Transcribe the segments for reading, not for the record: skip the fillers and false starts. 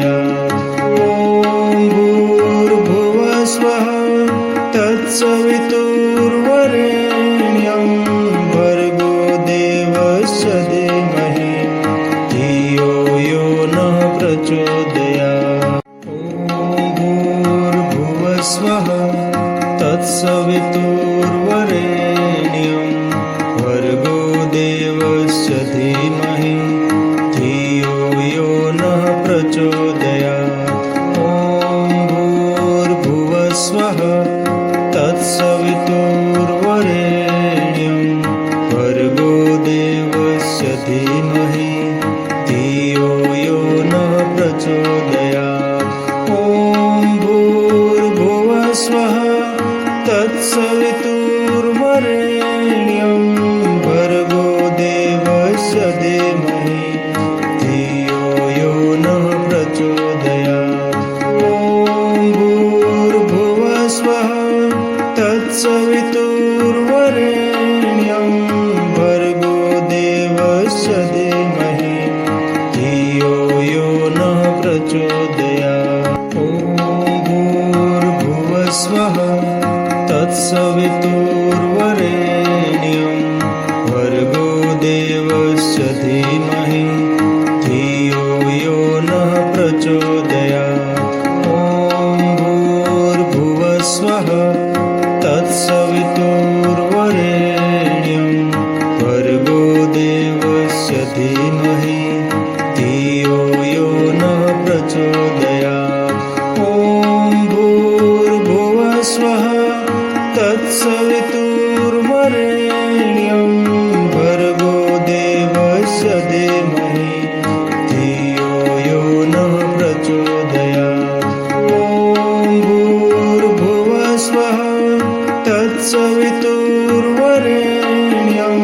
प्रचोदयात् ॐ भूर्भुवस्वः तत्सवितुर्वरेण्यं भर्गो देवस्य धीमहि धियो यो नः प्रचोदयात् ॐ भूर्भुवस्वः तत्सवितुर्वरेण्यं भर्गो देवस्य धीमहि धियो यो नः प्रचोदयात् ॐ भूर्भुवस्वः तत्सवितुर्वरेण्यं भर्गो देवस्य धीमहि धियो यो नः प्रचोदयात् ॐ भूर्भुवस्वः तत्सवितुर्वरेण्यं भर्गो देवस्य धीमहि धियो यो नः प्रचोदयात् तत्सवितुर्वरेण्यं भर्गो देवस्य धीमहि धियो यो नः प्रचोदयात्। ॐ भूर्भुवस्वः तत्सवितुर्वरेण्यं भर्गो देवस्य धीमहि धियो यो नः प्रचोदयात्। ॐ भूर्भुवस्वः तत्सवितुर्वरेण्यं भर्गो देवस्य धीमहि धियो यो नः प्रचोदयात्। ॐ भूर्भुवस्वः तत्सवितुर्वरेण्यं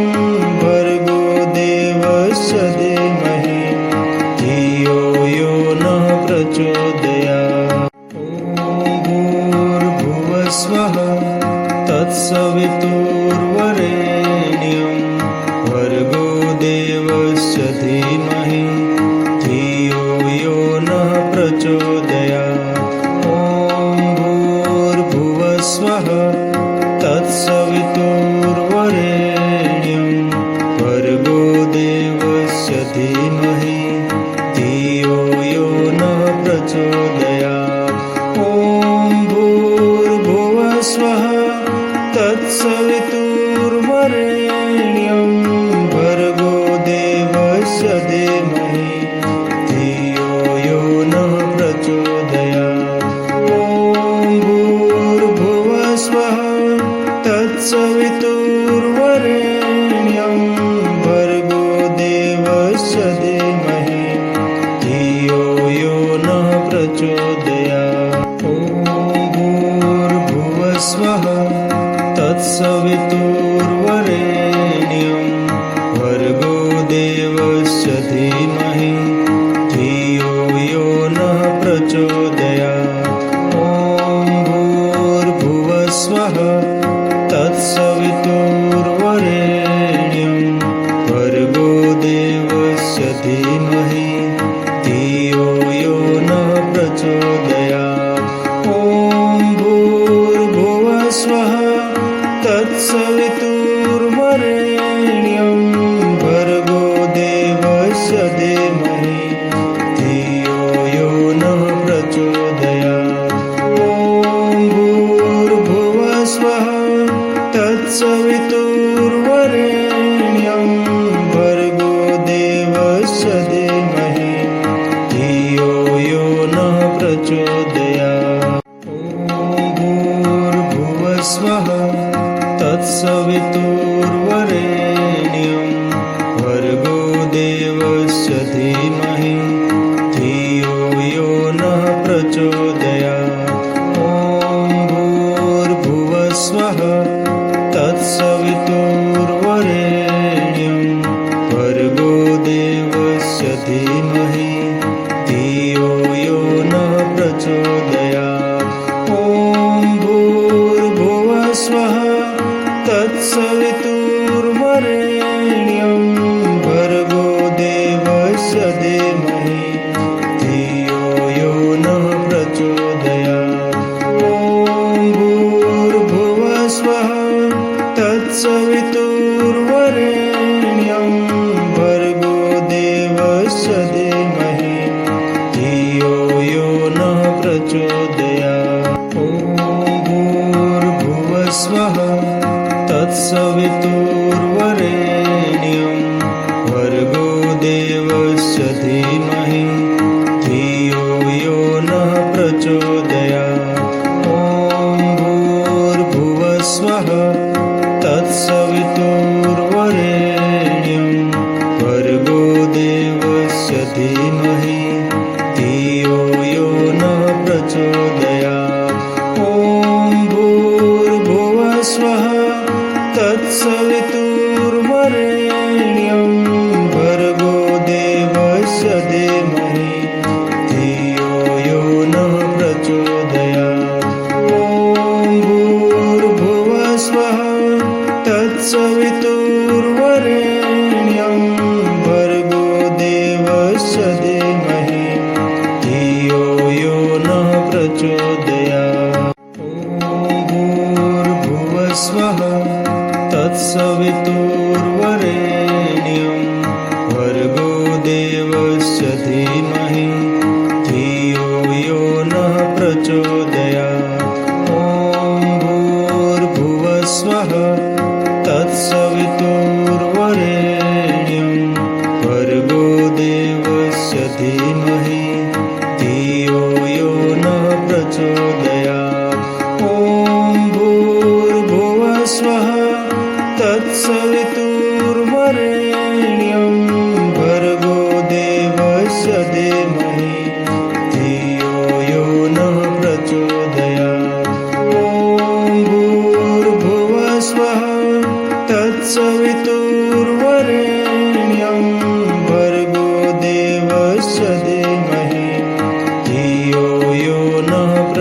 भर्गो देवस्य धीमहि धियो यो नः प्रचोदयात्। ॐ भूर्भुवस्वः तत्सवितुर्वरेण्यं भर्गो देवस्य धीमहि धियो यो नः प्रचोदयात्। ॐ भूर्भुवस्वः तत्सवितुर्वरेण्यं भर्गो देवस्य धीमहि धियो यो नः प्रचोदयात्। ॐ भूर्भुवस्वः तत्सवितुर्वरेण्यं भर्गो देवस्य धीमहि धियो यो नः प्रचोदयात्। ॐ भूर्भुवस्वः तत्सवितुर्वरेण्यं भर्गो देवस्य धीमहि धियो यो नः प्रचोदयात्। ॐ भूर्भुवस्वः तत्सवितुर्वरेण्यं भर्गो देवस्य धीमहि धियो यो नः प्रचोदयात्। ॐ भूर्भुवस्वः तत्सवितुर्वरेण्यं भर्गो देवस्य धीमहि धियो यो नः प्रचोदयात्। ॐ भूर्भुवस्वः तत्सवितुर्वरेण्यं भर्गो देवस्य धीमहि धियो यो नः प्रचोदयात्। ॐ भूर्भुवस्वः तत्सवितुर्वरेण्यं भर्गो देवस्य धीमहि धियो यो नः प्रचोदयात्। ॐ भूर्भुवस्वः तत्सवितुर्वरेण्यं भर्गो देवस्य धीमहि धियो यो नः प्रचोदयात्। ॐ भूर्भुवस्वः तत्सवितुर्वरेण्यं भर्गो देवस्य धीमहि धियो यो नः प्रचोदयात्। ॐ भूर्भुवस्वः तत्सवितुर्वरेण्यं भर्गो देवस्य धीमहि धियो यो नः प्रचोदयात्। ॐ भूर्भुवस्वः तत्सवितुर्वरेण्यं भर्गो देवस्य धीमहि धियो यो नः प्रचोदयात्। ॐ भूर्भुवस्वः तत्सवितुर्वरेण्यं भर्गो देवस्य धीमहि धियो यो नः प्रचोदयात्। ॐ भूर्भुवस्वः तत्सवितुर्वरेण्यं भर्गो देवस्य धीमहि धियो यो नः प्रचोदयात्। ॐ भूर्भुवस्वः तत्सवितुर्वरेण्यं भर्गो देवस्य धीमहि धियो यो नः प्रचोदयात्। ॐ भूर्भुवस्वः तत्सवितुर्वरेण्यं भर्गो देवस्य धीमहि धियो यो नः प्रचोदयात्। ॐ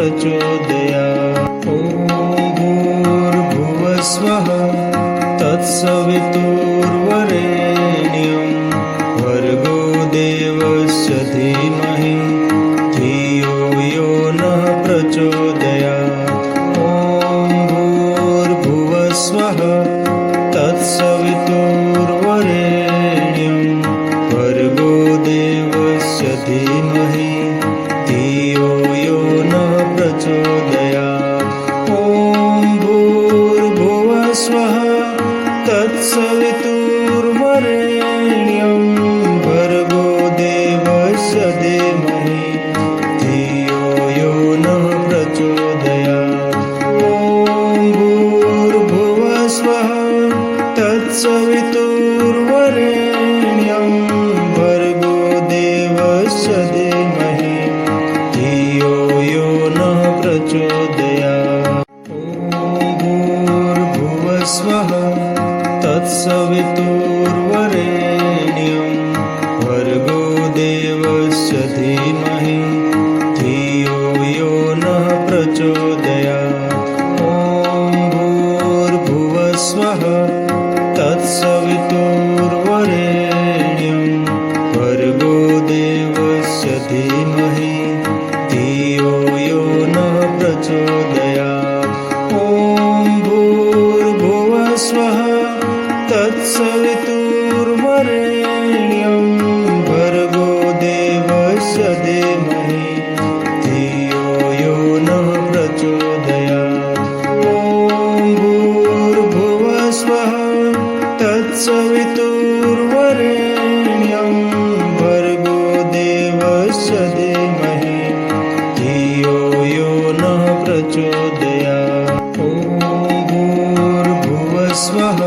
प्रचोदयात्। ॐ भूर्भुवस्वः तत्सवितुर्वरेण्यं भर्गो देवस्य धीमहि धियो यो नः प्रचोदयात्। ॐ भूर्भुवस्वः तत्सवितुर्वरेण्यं भर्गो देवस्य धीमहि धियो यो नः प्रचोदयात्। ॐ भूर्भुवस्वः तत्सवितुर्वरेण्यं भर्गो देवस्य धीमहि धियो यो नः प्रचोदयात्। ॐ भूर्भुवस्वः तत्सवितुर्वरेण्यं भर्गो देवस्य धीमहि धियो यो नः प्रचोदयात्। ॐ भूर्भुवस्वः तत्सवितुर्वरेण्यं भर्गो देवस्य धीमहि धियो यो नः प्रचोदयात्। ॐ भूर्भुवस्वः तत्सवितुर्वरेण्यं भर्गो देवस्य धीमहि धियो यो नः प्रचोदयात्। ॐ भूर्भुवस्वः तत्सवितुर्वरेण्यं भर्गो देवस्य धीमहि धियो यो नः प्रचोदयात्। ॐ भूर्भुवस्वः तत्सवितुर्वरेण्यं भर्गो देवस्य धीमहि धियो यो नः प्रचोदयात्। ॐ भूर्भुवस्वः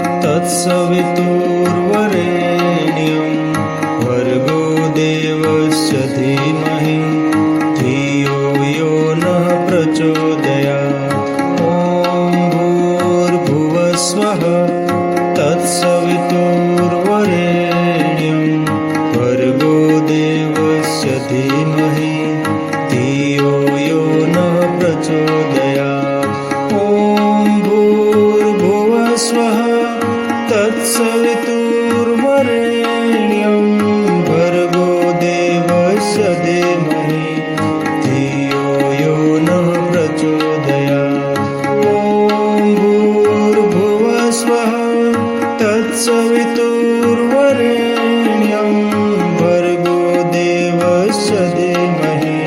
तत्सवितुर्वरेण्यं भर्गो देवस्य धीमहि धियो यो नः प्रचोदयात्। ॐ भूर्भुवस्वः तत्सवितुर्वरेण्यं भर्गो देवस्य धीमहि धियो यो नः प्रचोदयात्। ॐ भूर्भुवस्वः तत्सवितुर्वरेण्यं भर्गो देवस्य धीमहि धियो यो नः प्रचोदयात्। ॐ भूर्भुवस्वः तत्सवितुर्वरेण्यं भर्गो देवस्य धीमहि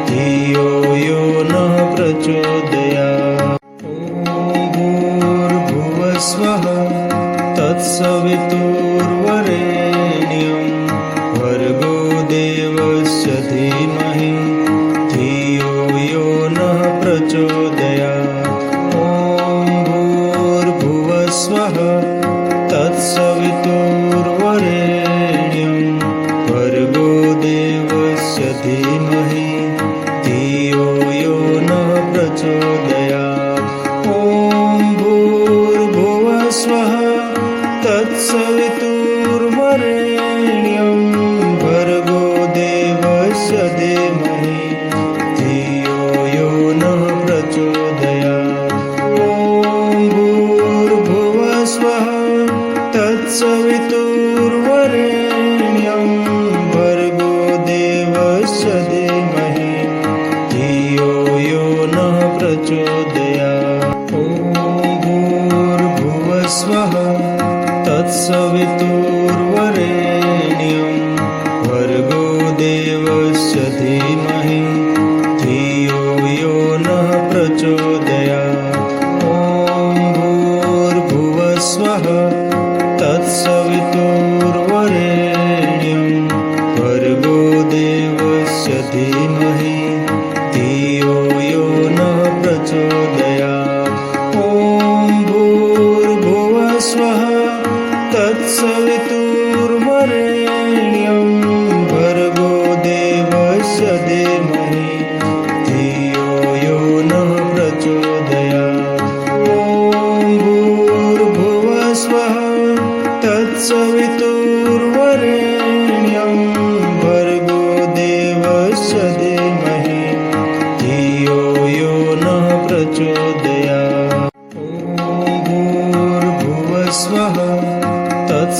धियो यो नः प्रचोदयात्। ॐ भूर्भुवस्वः तत्सवितुर्वरेण्यं भर्गो देवस्य धीमहि धियो यो नः प्रचोदयात्। ॐ भूर्भुवस्वः तत्सवितुर्वरेण्यं भर्गो देवस्य धीमहि धियो यो नः प्रचोदयात्। ॐ भूर्भुवस्वः तत्सवितुर्वरेण्यं भर्गो देवस्य धीमहि धियो यो नः प्रचोदयात्। ॐ भूर्भुवस्वः तत्सवितुर्वरेण्यं भर्गो देवस्य धीमहि धियो यो नः प्रचोदयात्। ॐ भूर्भुवस्वः तत्सवितुर्वरेण्यं भर्गो देवस्य धीमहि धियो यो नः प्रचोदयात्। ॐ भूर्भुवस्वः तत्सवितुर्वरेण्यं भर्गो देवस्य धीमहि धियो यो नः प्रचोदयात्। ॐ भूर्भुवस्वः तत्सवितुर्वरेण्यं भर्गो देवस्य धीमहि धियो यो नः प्रचोदयात्। ॐ भूर्भुवस्वः तत्सवितुर्वरेण्यं भर्गो देवस्य धीमहि धियो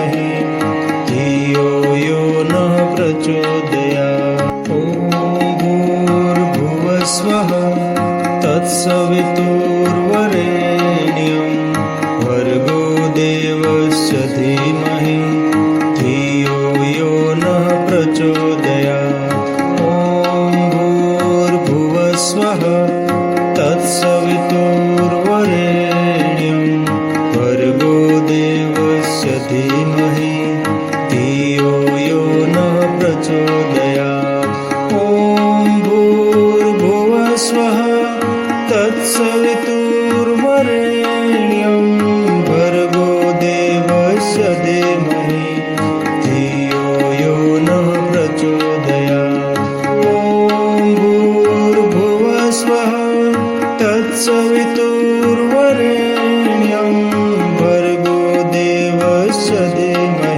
धीमहि धियो यो नः प्रचोदयात् ॐ भूर्भुवस्वः तत्सवितुर्वरेण्यं भर्गो देवस्य धीमहि धियो यो नः प्रचोदयात् ॐ भूर्भुवस्वः तत्सवितुर्वरेण्यं भर्गो देवस्य धीमहि धियो यो नः प्रचोदयात् ॐ भूर्भुवस्वः तत्सवितुर्वरेण्यं भर्गो देवस्य धीमहि धियो यो नः प्रचोदयात् ॐ भूर्भुवस्वः तत्सवितुर्वरेण्यं भर्गो देवस्य धीमहि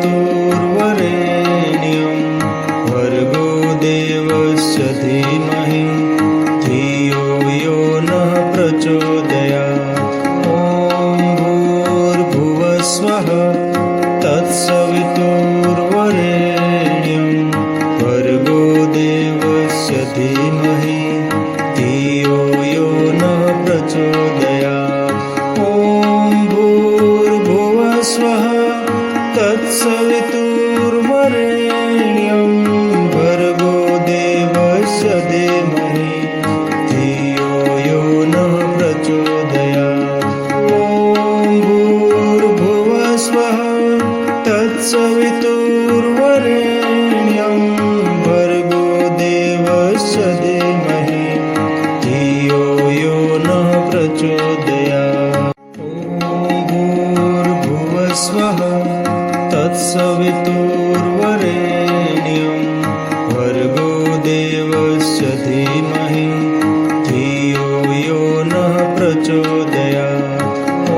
तत्सवितुर्वरेण्यं भर्गो देवस्य धीमहि धियो यो नः प्रचोदयात्। ॐ भूर्भुवस्वः तत्सवितुर्वरेण्यं भर्गो देवस्य धीमहि धियो यो नः प्रचोदयात्। ॐ भूर्भुवस्वः तत्सवितुर्वरेण्यं भर्गो देवस्य धीमहि धियो यो नः प्रचोदयात्। ॐ भूर्भुवस्वः तत्सवितुर्वरेण्यं भर्गो देवस्य धीमहि धियो यो नः प्रचोदयात्। ॐ भूर्भुवस्वः तत्सवितुर्वरेण्यं भर्गो देवस्य धीमहि धियो यो नः प्रचोदयात्। ॐ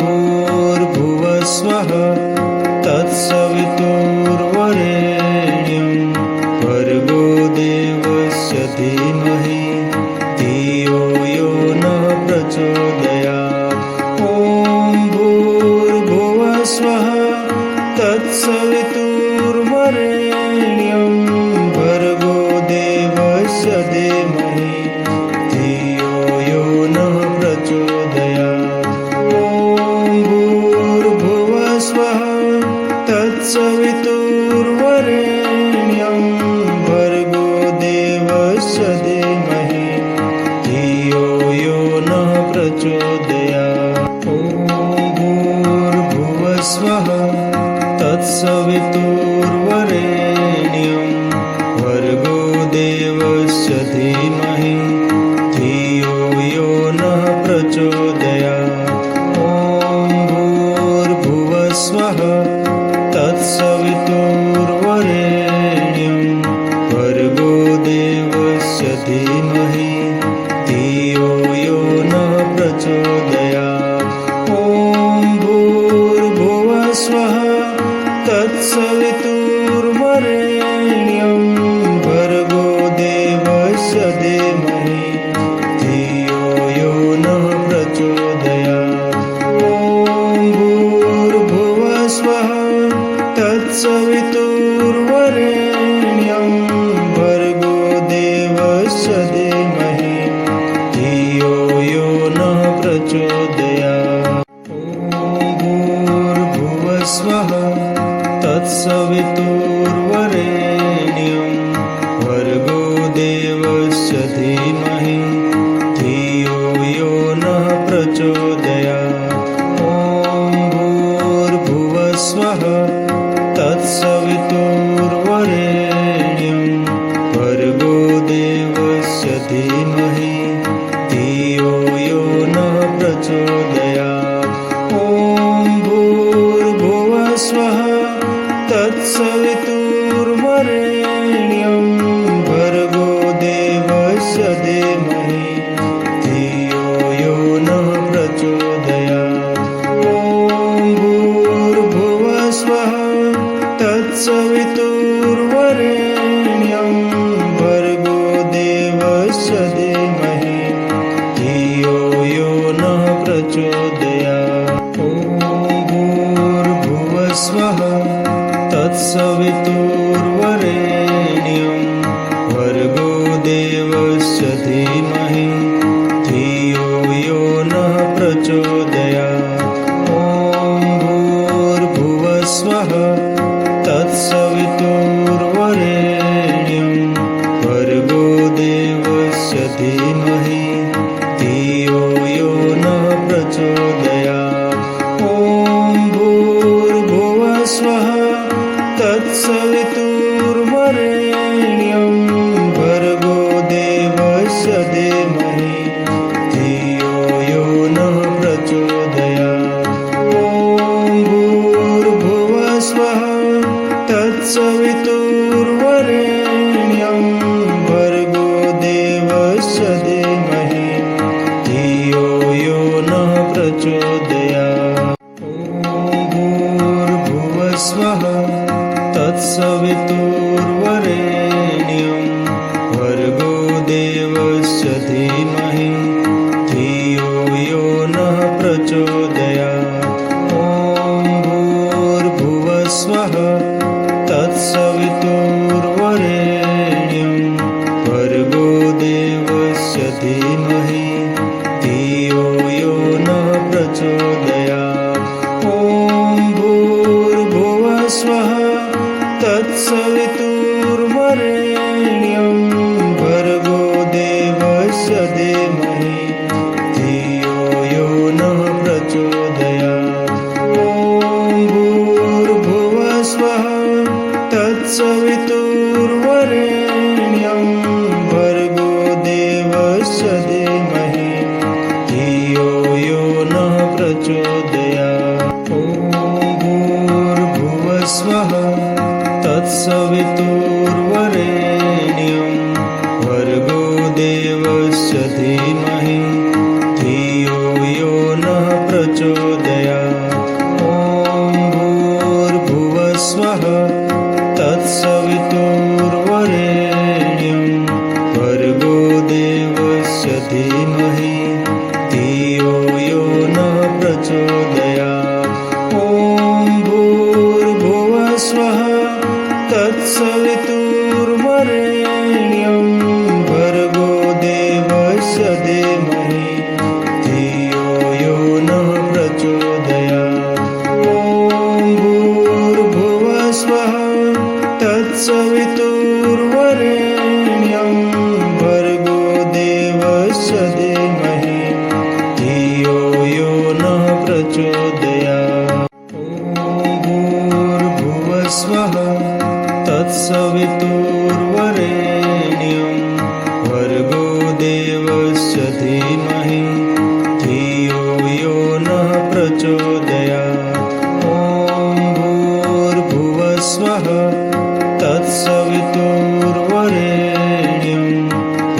भूर्भुवस्वः तत्सवितुर्वरेण्यं भर्गो देवस्य धीमहि धियो यो नः प्रचोदयात्। ॐ भूर्भुवस्वः तत्सवितुर्वरेण्यं भर्गो देवस्य धीमहि धियो यो नः प्रचोदयात्। ॐ भूर्भुवस्वः तत्सवितुर्वरेण्यं भर्गो देवस्य धीमहि धियो यो नः प्रचोदयात्। ॐ भूर्भुवस्वः तत्सवितुर्वरेण्यं भर्गो देवस्य धीमहि धियो यो नः प्रचोदयात्। ॐ भूर्भुवस्वः तत्सवितुर्वरेण्यं भर्गो देवस्य धीमहि धियो यो नः प्रचोदयात्। ॐ भूर्भुवस्वः तत्सवितुर्वरेण्यं भर्गो देवस्य धीमहि धियो यो नः प्रचोदयात्। ॐ भूर्भुवस्वः तत्सवितुर्वरेण्यं भर्गो देवस्य धीमहि धियो यो नः प्रचोदयात्। ॐ भूर्भुवस्वः तत्सवितुर्वरेण्यं भर्गो देवस्य धीमहि धियो यो नः प्रचोदयात्। ॐ भूर्भुवस्वः तत्सवितुर्वरेण्यं भर्गो देवस्य धीमहि धियो यो नः प्रचोदयात्। ॐ भूर्भुवस्वः तत्सवितुर्वरेण्यं भर्गो देवस्य धीमहि धियो यो नः प्रचोदयात्। ॐ भूर्भुवस्वः तत्सवितुर्वरेण्यं भर्गो देवस्य धीमहि धियो यो नः प्रचोदयात्। ॐ भूर्भुवस्वः तत्सवितुर्वरेण्यं भर्गो देवस्य धीमहि धियो यो नः प्रचोदयात्। ॐ भूर्भुवस्वः तत्सवितुर्वरेण्यं भर्गो देवस्य धीमहि धियो यो नः प्रचोदयात्। ॐ भूर्भुवस्वः तत्सवितुर्वरेण्यं भर्गो देवस्य धीमहि धियो यो नः प्रचोदयात्। ॐ भूर्भुवस्वः तत्सवितुर्वरेण्यं भर्गो देवस्य धीमहि धियो यो नः प्रचोदयात्। ॐ भूर्भुवस्वः तत्सवितुर्वरेण्यं भर्गो देवस्य धीमहि धियो यो नः प्रचोदयात्। ॐ भूर्भुवस्वः तत्सवितुर्वरेण्यं भर्गो देवस्य धीमहि धियो यो नः प्रचोदयात्। ॐ भूर्भुवस्वः तत्सवितुर्वरेण्यं भर्गो देवस्य धीमहि धियो यो नः प्रचोदयात्। ॐ भूर्भुवस्वः तत्सवितुर्वरेण्यं भर्गो देवस्य धीमहि धियो यो नः प्रचोदयात्। ॐ भूर्भुवस्वः तत्सवितुर्वरेण्यं भर्गो देवस्य धीमहि धियो यो नः प्रचोदयात्। ॐ भूर्भुवस्वः तत्सवितुर्वरेण्यं भर्गो देवस्य धीमहि धियो यो नः प्रचोदयात्। ॐ भूर्भुवस्वः तत्सवितुर्वरेण्यं भर्गो देवस्य धीमहि धियो यो नः प्रचोदयात्। ॐ भूर्भुवस्वः तत्सवितुर्वरेण्यं भर्गो देवस्य धीमहि धियो यो नः प्रचोदयात्। ॐ भूर्भुवस्वः तत्सवितुर्वरेण्यं भर्गो देवस्य धीमहि धियो यो नः प्रचोदयात्। ॐ भूर्भुवस्वः तत्सवितुर्वरेण्यं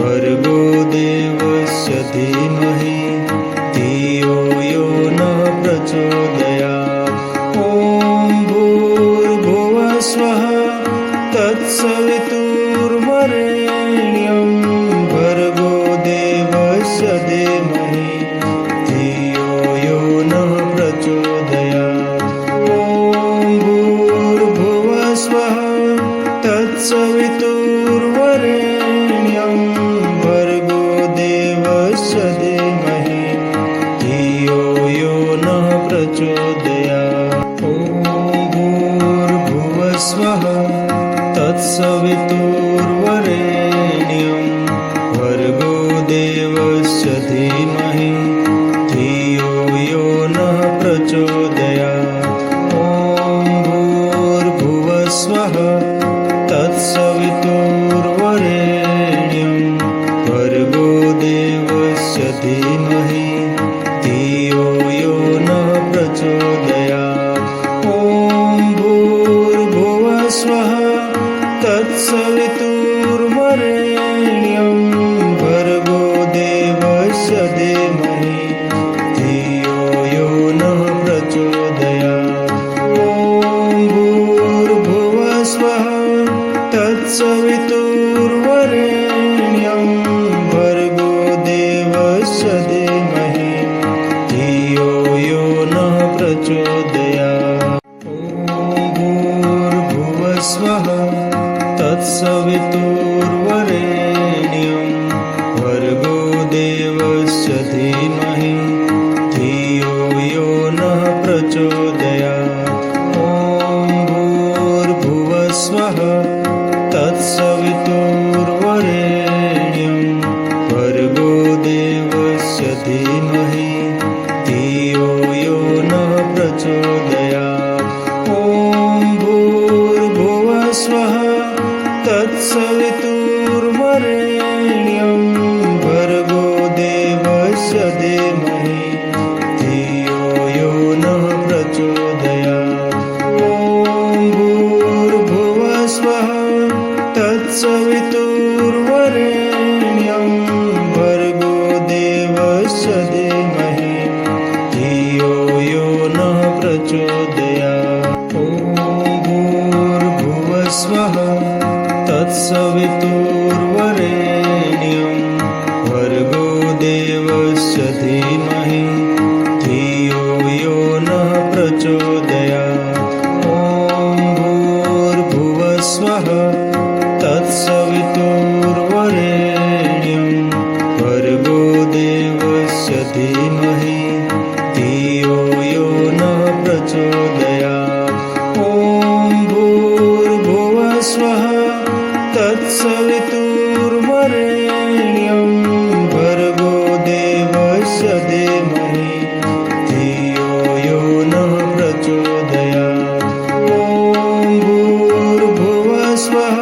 भर्गो देवस्य धीमहि धियो यो नः प्रचोदयात्। ॐ भूर्भुवस्वः तत्सवितुर्वरेण्यं भर्गो देवस्य धीमहि धियो यो नः प्रचोदयात्। ॐ भूर्भुवस्वः तत्सवितुर्वरेण्यं भर्गो देवस्य धीमहि धियो यो नः प्रचोदयात्। ॐ भूर्भुवस्वः तत्सवितुर्वरेण्यं भर्गो देवस्य धीमहि धियो यो नः प्रचोदयात्। ॐ भूर्भुवस्वः तत्सवितुर्वरेण्यं भर्गो देवस्य धीमहि धियो यो नः प्रचोदयात्। ॐ भूर्भुवस्वः तत्सवितुर्वरेण्यं भर्गो देवस्य धीमहि धियो यो नः प्रचोदयात्। ॐ भूर्भुवस्वः तत्सवितुर्वरेण्यं भर्गो देवस्य धीमहि धियो यो नः प्रचोदयात्। ॐ भूर्भुवस्वः तत्सवितुर्वरेण्यं भर्गो देवस्य धीमहि धियो यो नः प्रचोदयात्। ॐ भूर्भुवस्वः तत्सवितुर्वरेण्यं भर्गो देवस्य धीमहि धियो यो नः प्रचोदयात्। ॐ भूर्भुवस्वः तत्सवितुर्वरेण्यं भर्गो देवस्य धीमहि धियो यो नः प्रचोदयात्। ॐ भूर्भुवस्वः तत्सवितुर्वरेण्यं भर्गो देवस्य धीमहि धियो यो नः प्रचोदयात्। ॐ भूर्भुवस्वः तत्सवितुर्वरेण्यं भर्गो देवस्य धीमहि धियो यो नः प्रचोदयात्। ॐ भूर्भुवस्वः तत्सवितुर्वरेण्यं भर्गो देवस्य धीमहि धियो यो नः प्रचोदयात्। ॐ भूर्भुवस्वः तत्सवितुर्वरेण्यं भर्गो देवस्य धीमहि धियो यो नः प्रचोदयात्। ॐ भूर्भुवस्वः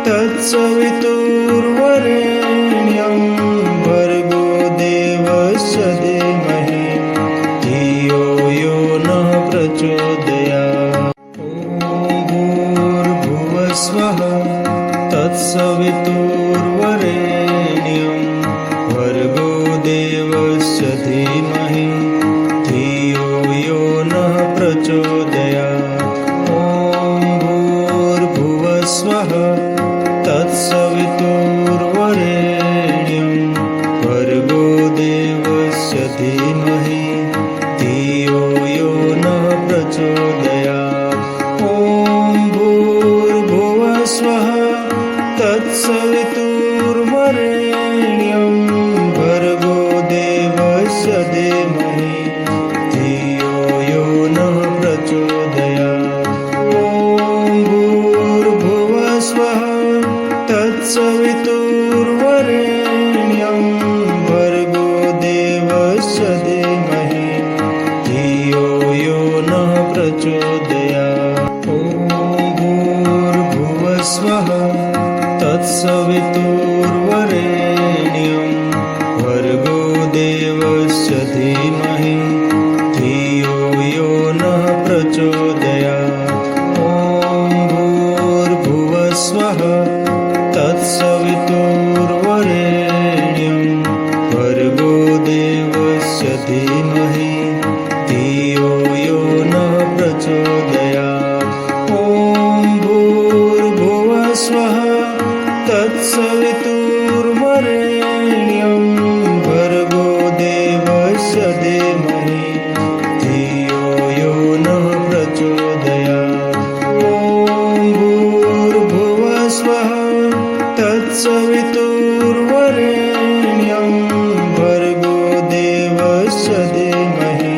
तत्सवितुर्वरेण्यं भर्गो देवस्य धीमहि धियो यो नः प्रचोदयात्। ॐ भूर्भुवस्वः तत्सवितुर्वरेण्यं भर्गो देवस्य धीमहि धियो यो नः प्रचोदयात्। ॐ भूर्भुवस्वः तत्सवितुर्वरेण्यं भर्गो देवस्य धीमहि धियो यो नः प्रचोदयात्। ॐ भूर्भुवस्वः तत्सवितुर्वरेण्यं भर्गो देवस्य धीमहि धियो यो नः प्रचोदयात्। ॐ भूर्भुवस्वः तत्सवितुर्वरेण्यं भर्गो देवस्य धीमहि धियो यो नः प्रचोदयात्। ॐ भूर्भुवस्वः तत्सवितुर्वरेण्यं भर्गो देवस्य धीमहि धियो यो नः प्रचोदयात्। ॐ भूर्भुवस्वः तत्सवितुर्वरेण्यं भर्गो देवस्य धीमहि धियो यो नः प्रचोदयात्। ॐ भूर्भुवस्वः तत्सवितुर्वरेण्यं भर्गो देवस्य धीमहि धियो यो नः प्रचोदयात्। ॐ भूर्भुवस्वः तत्सवितुर्वरेण्यं भर्गो देवस्य धीमहि धियो यो नः प्रचोदयात्। ॐ भूर्भुवस्वः तत्सवितुर्वरेण्यं भर्गो देवस्य धीमहि धियो यो नः प्रचोदयात्। ॐ भूर्भुवस्वः तत्सवितुर्वरेण्यं भर्गो देवस्य धीमहि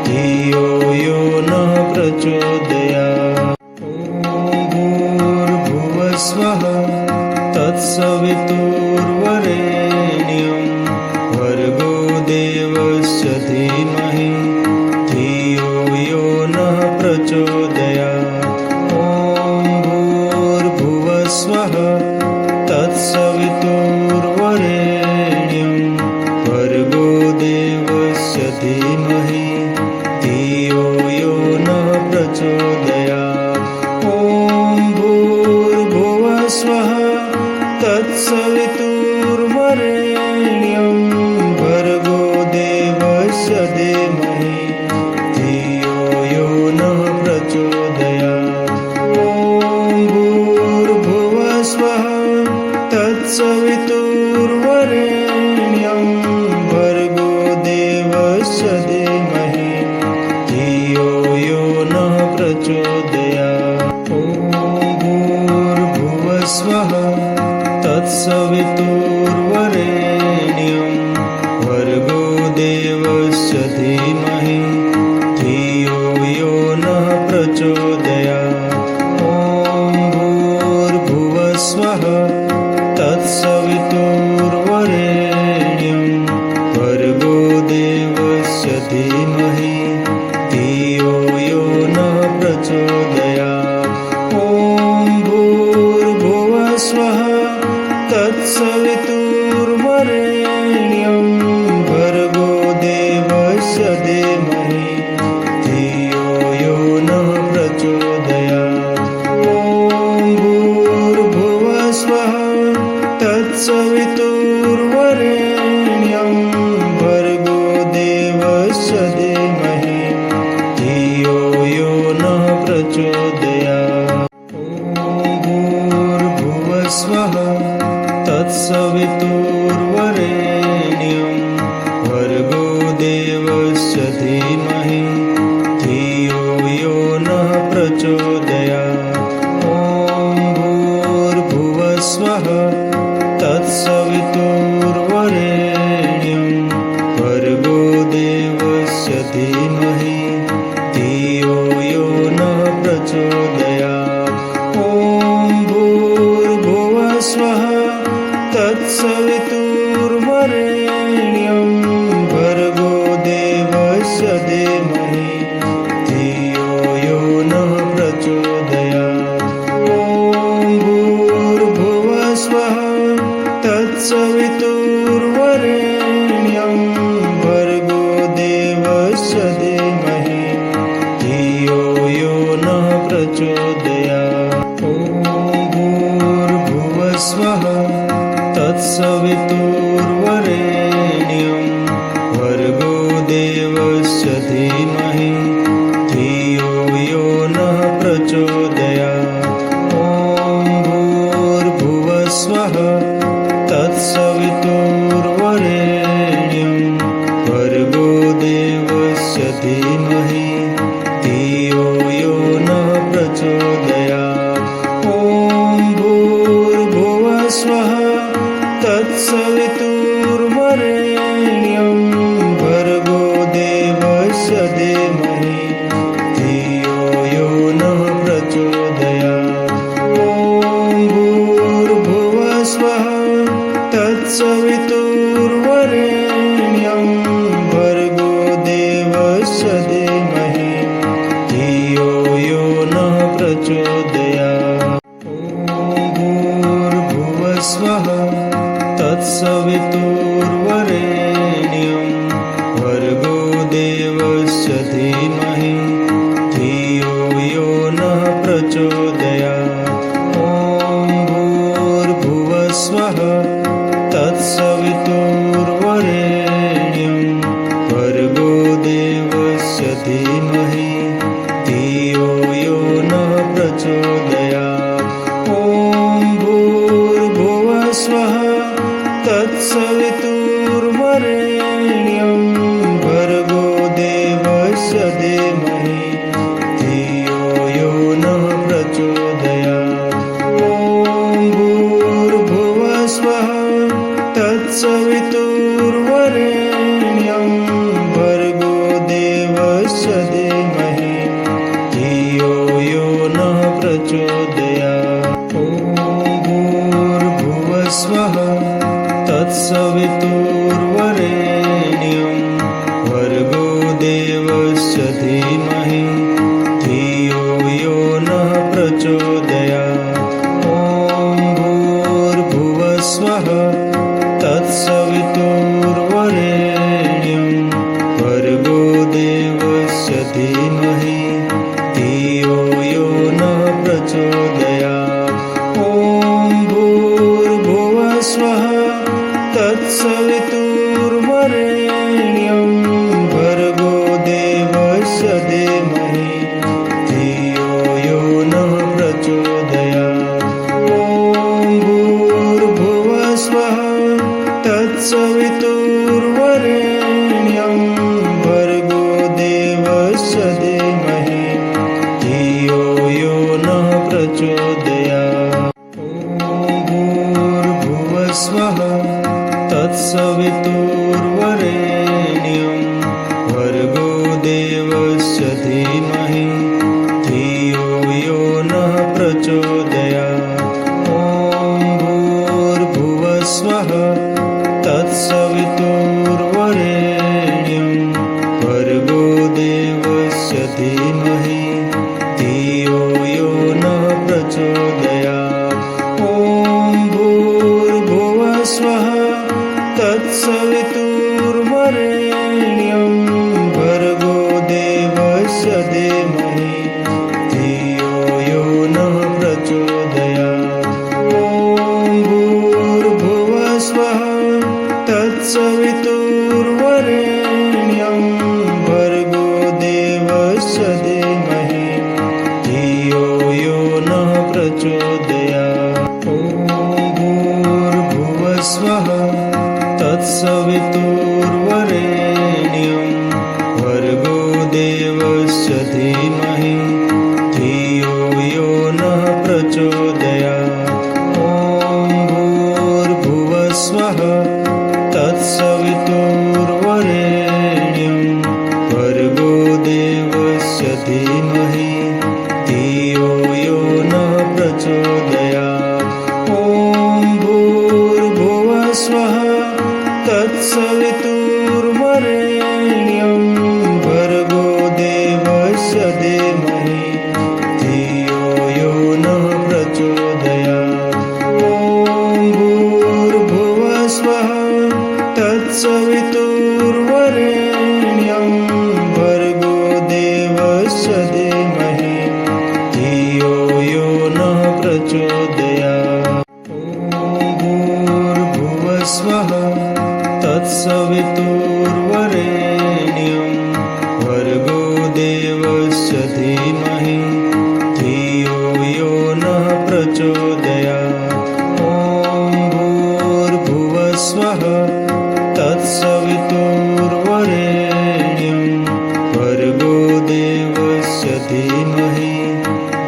धियो यो नः प्रचोदयात्। ॐ भूर्भुवस्वः तत्सवितुर्वरेण्यं भर्गो देवस्य धीमहि धियो यो नः प्रचोदयात्। ॐ भूर्भुवस्वः तत्सवितुर्वरेण्यं भर्गो देवस्य धीमहि धियो यो नः प्रचोदयात्। ॐ भूर्भुवस्वः तत्सवितुर्वरेण्यं भर्गो देवस्य धीमहि धियो यो नः प्रचोदयात्। ॐ भूर्भुवस्वः तत्सवितुर्वरेण्यं भर्गो देवस्य धीमहि धियो यो नः प्रचोदयात्। ॐ भूर्भुवस्वः तत्सवितुर्वरेण्यं भर्गो देवस्य धीमहि धियो यो नः प्रचोदयात्। ॐ भूर्भुवस्वः तत्सवितुर्वरेण्यं भर्गो देवस्य धीमहि धियो यो नः प्रचोदयात्। ॐ भूर्भुवस्वः तत्सवितुर्वरेण्यं भर्गो देवस्य धीमहि धियो यो नः प्रचोदयात्। ॐ भूर्भुवस्वः तत्सवितुर्वरेण्यं तत्सवितुर्वरेण्यं भर्गो देवस्य धीमहि धियो यो नः प्रचोदयात्। ॐ भूर्भुवस्वः तत्सवितुर्वरेण्यं भर्गो देवस्य धीमहि धियो यो नः प्रचोदयात्। ॐ भूर्भुवस्वः तत्सवितुर्वरेण्यं भर्गो देवस्य धीमहि धियो यो नः प्रचोदयात्। ॐ भूर्भुवस्वः तत्सवितुर्वरेण्यं भर्गो देवस्य धीमहि धियो यो नः प्रचोदयात्। ॐ भूर्भुवस्वः तत्सवितुर्वरेण्यं भर्गो देवस्य धीमहि धियो यो नः प्रचोदयात्। ॐ भूर्भुवस्वः तत्सवितुर्वरेण्यं भर्गो देवस्य धीमहि धियो यो नः प्रचोदयात्। ॐ भूर्भुवस्वः तत्सवितुर्वरेण्यं भर्गो देवस्य धीमहि धियो यो नः प्रचोदयात्। ॐ भूर्भुवस्वः तत्सवितुर्वरेण्यं भर्गो देवस्य धीमहि धियो यो नः प्रचोदयात्। ॐ भूर्भुवस्वः तत्सवितुर्वरेण्यं भर्गो देवस्य धीमहि धियो यो नः प्रचोदयात्। ॐ भूर्भुवस्वः तत्सवितुर्वरेण्यं भर्गो देवस्य धीमहि धियो यो नः प्रचोदयात्। ॐ भूर्भुवस्वः तत्सवितुर्वरेण्यं भर्गो देवस्य धीमहि धियो यो नः प्रचोदयात्। ॐ भूर्भुवस्वः तत्सवितुर्वरेण्यं भर्गो देवस्य धीमहि धियो यो नः प्रचोदयात्। ॐ भूर्भुवस्वः तत्सवितुर्वरेण्यं भर्गो देवस्य धीमहि धियो यो नः प्रचोदयात्। ॐ भूर्भुवस्वः तत्सवितुर्वरेण्यं भर्गो देवस्य धीमहि धियो यो नः प्रचोदयात्। ॐ भूर्भुवस्वः तत्सवितुर्वरेण्यं भर्गो देवस्य धीमहि धियो यो नः प्रचोदयात्। ॐ भूर्भुवस्वः तत्सवितुर्वरेण्यं भर्गो देवस्य धीमहि धियो यो नः प्रचोदयात्। ॐ भूर्भुवस्वः तत्सवितुर्वरेण्यं भर्गो देवस्य धीमहि धियो यो नः प्रचोदयात्। ॐ भूर्भुवस्वः तत्सवितुर्वरेण्यं भर्गो देवस्य धीमहि धियो यो नः प्रचोदयात्। ॐ भूर्भुवस्वः तत्सवितुर्वरेण्यं भर्गो देवस्य धीमहि धियो यो नः प्रचोदयात्। ॐ भूर्भुवस्वः तत्सवितुर्वरेण्यं भर्गो देवस्य धीमहि धियो यो नः प्रचोदयात्। ॐ भूर्भुवस्वः प्रचोदयात्। ॐ भूर्भुवस्वः तत्सवितुर्वरेण्यं भर्गो देवस्य धीमहि धियो यो नः प्रचोदयात्। ॐ भूर्भुवस्वः तत्सवितुर्वरेण्यं भर्गो देवस्य धीमहि धियो यो नः प्रचोदयात्। ॐ भूर्भुवस्वः तत्सवितुर्वरेण्यं भर्गो देवस्य धीमहि धियो यो नः प्रचोदयात्। ॐ भूर्भुवस्वः तत्सवितुर्वरेण्यं भर्गो देवस्य धीमहि धियो यो नः प्रचोदयात्। ॐ भूर्भुवस्वः तत्सवितुर्वरेण्यं भर्गो देवस्य धीमहि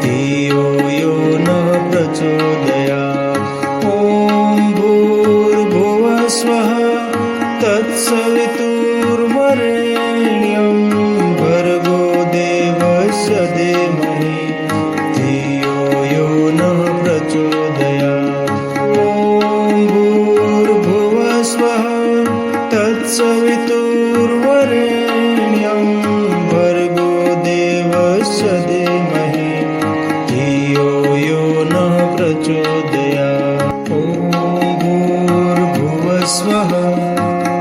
धियो यो नः प्रचोदयात्। ॐ भूर्भुवस्वः तत्सवितुर्वरेण्यं भर्गो देवस्य धीमहि धियो यो नः प्रचोदयात्। ॐ भूर्भुवस्वः तत्सवितुर्वरेण्यं भर्गो देवस्य धीमहि धियो यो नः प्रचोदयात्। ॐ भूर्भुवस्वः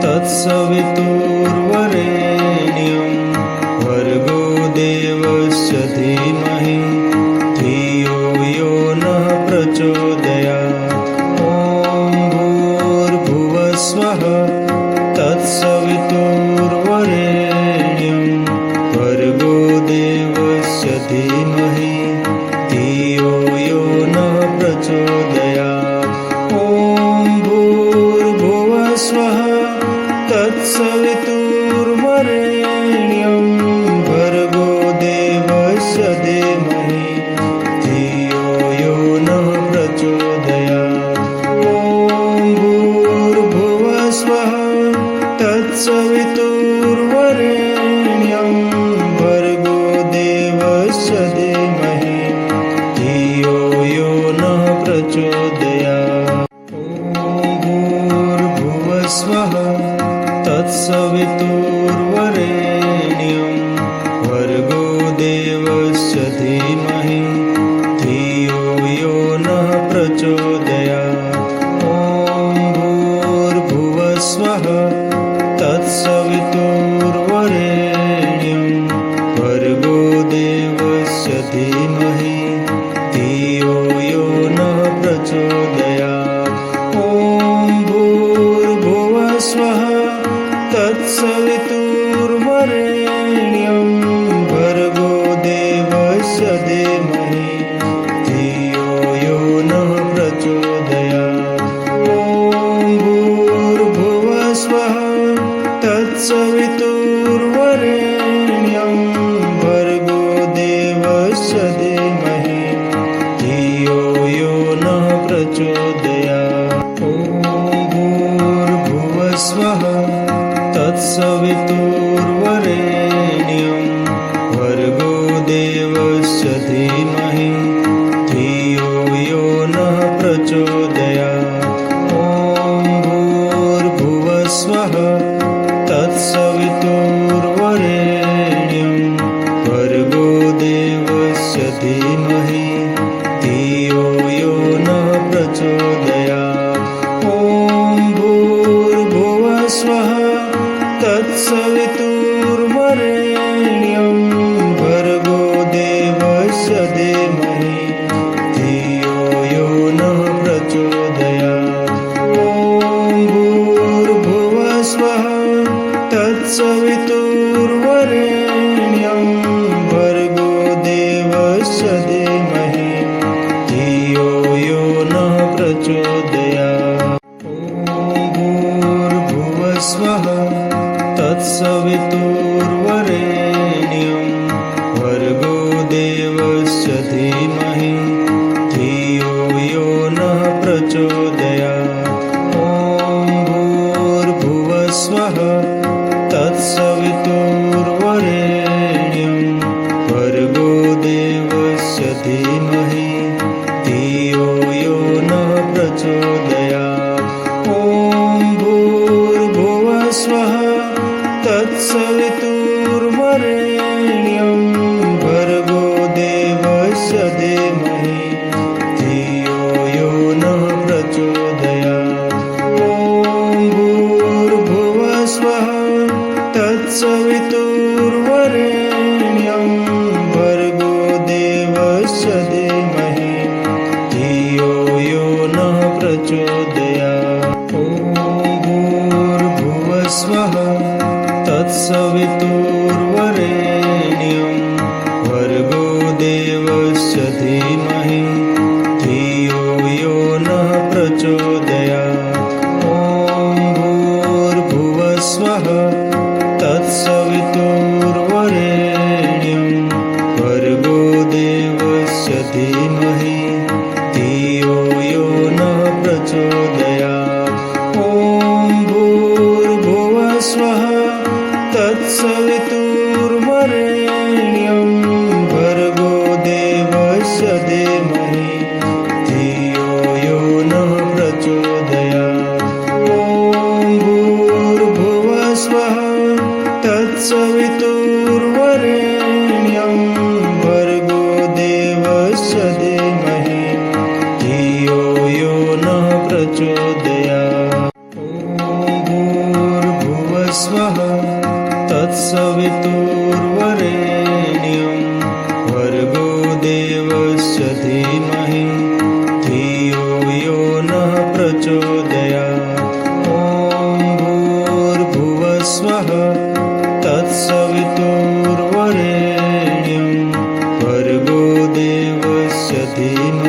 तत्सवितुर्वरेण्यं भर्गो देवस्य धीमहि धियो यो नः प्रचोदयात्। ॐ भूर्भुवस्वः तत्सवितुर्वरेण्यं भर्गो देवस्य धीमहि धियो यो नः प्रचोदयात्। ॐ भूर्भुवस्वः तत्सवितुर्वरेण्यं भर्गो देवस्य धीमहि धियो यो नः प्रचोदयात्। ॐ भूर्भुवस्वः तत्सवितुर्वरेण्यं भर्गो देवस्य धीमहि धियो यो नः प्रचोदयात्। ॐ भूर्भुवस्वः तत्सवितुर्वरेण्यं भर्गो देवस्य धीमहि धियो यो नः प्रचोदयात्। ॐ भूर्भुवस्वः तत्सवितुर्वरेण्यं भर्गो देवस्य धीमहि धियो यो नः प्रचोदयात्। ॐ भूर्भुवस्वः तत्सवितुर्वरेण्यं भर्गो देवस्य धीमहि धियो यो नः प्रचोदयात्। ॐ भूर्भुवस्वः तत्सवितुर्वरेण्यं भर्गो देवस्य धीमहि धियो यो नः प्रचोदयात्। ॐ भूर्भुवस्वः तत्सवितुर्वरेण्यं भर्गो देवस्य धीमहि धियो यो नः प्रचोदयात्।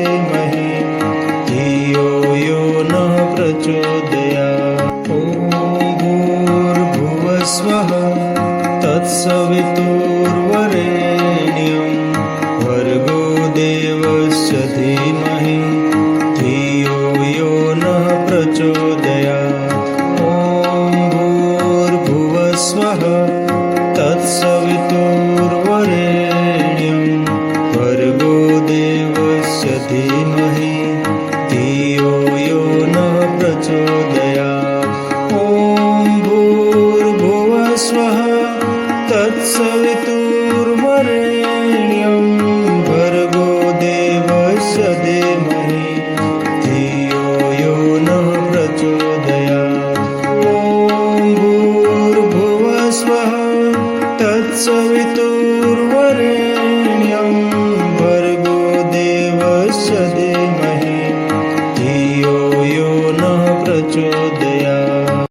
धीमहि धियो यो नः प्रचोदयात् ॐ भूर्भुवस्वः तत्सवितुर्वरेण्यं भर्गो देवस्य धीमहि धियो यो नः प्रचोदयात् ॐ भूर्भुवस्वः तत्सवितुर्वरेण्यं भर्गो देवस्य धीमहि धियो यो नः प्रचोदयात् ॐ भूर्भुवस्वः तत्सवितुर्वरेण्यं भर्गो देवस्य धीमहि धियो यो नः प्रचोदयात् ॐ भूर्भुवस्वः तत्सवितुर्वरेण्यं भर्गो देवस्य